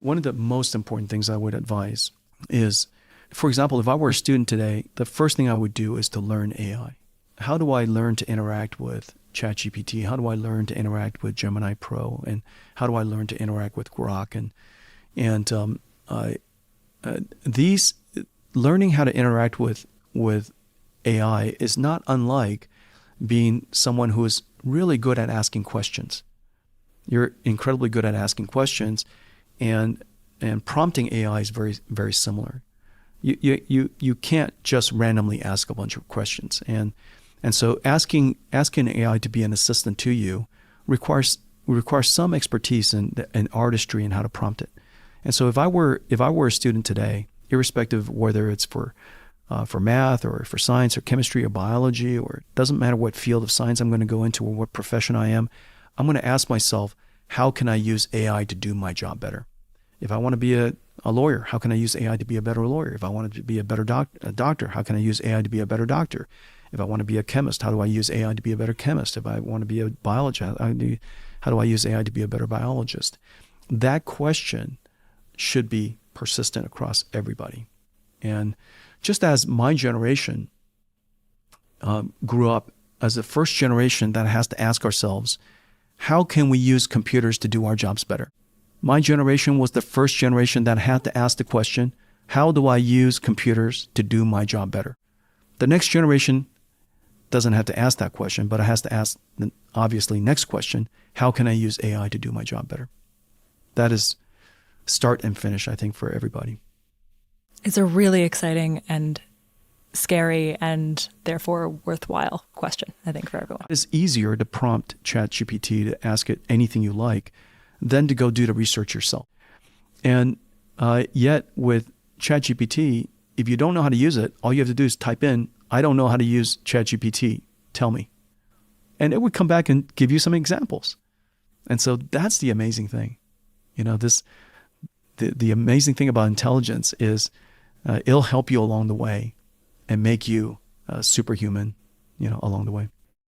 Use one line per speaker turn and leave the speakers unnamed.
One of the most important things I would advise is, for example, if I were a student today, the first thing I would do is to learn AI. How do I learn to interact with ChatGPT? How do I learn to interact with Gemini Pro? And how do I learn to interact with Grok? These learning how to interact with AI is not unlike being someone who is really good at asking questions. You're incredibly good at asking questions, and prompting AI is very, very similar. You can't just randomly ask a bunch of questions, and so asking AI to be an assistant to you requires some expertise and artistry in how to prompt it. And so if I were a student today, irrespective of whether it's for math or for science or chemistry or biology, or it doesn't matter what field of science I'm going to go into or what profession I'm going to ask myself, how can I use AI to do my job better? If I want to be a lawyer, how can I use AI to be a better lawyer? If I want to be a better doctor, how can I use AI to be a better doctor? If I want to be a chemist, how do I use AI to be a better chemist? If I want to be a biologist, how do I use AI to be a better biologist? That question should be persistent across everybody. And just as my generation grew up as the first generation that has to ask ourselves, how can we use computers to do our jobs better? My generation was the first generation that had to ask the question, how do I use computers to do my job better? The next generation doesn't have to ask that question, but it has to ask the obviously next question, how can I use AI to do my job better? That is start and finish, I think, for everybody.
It's a really exciting and scary and therefore worthwhile question, I think, for everyone.
It's easier to prompt ChatGPT to ask it anything you like than to go do the research yourself. And yet with ChatGPT, if you don't know how to use it, all you have to do is type in, I don't know how to use ChatGPT, tell me. And it would come back and give you some examples. And so that's the amazing thing. The amazing thing about intelligence is it'll help you along the way and make you superhuman, along the way.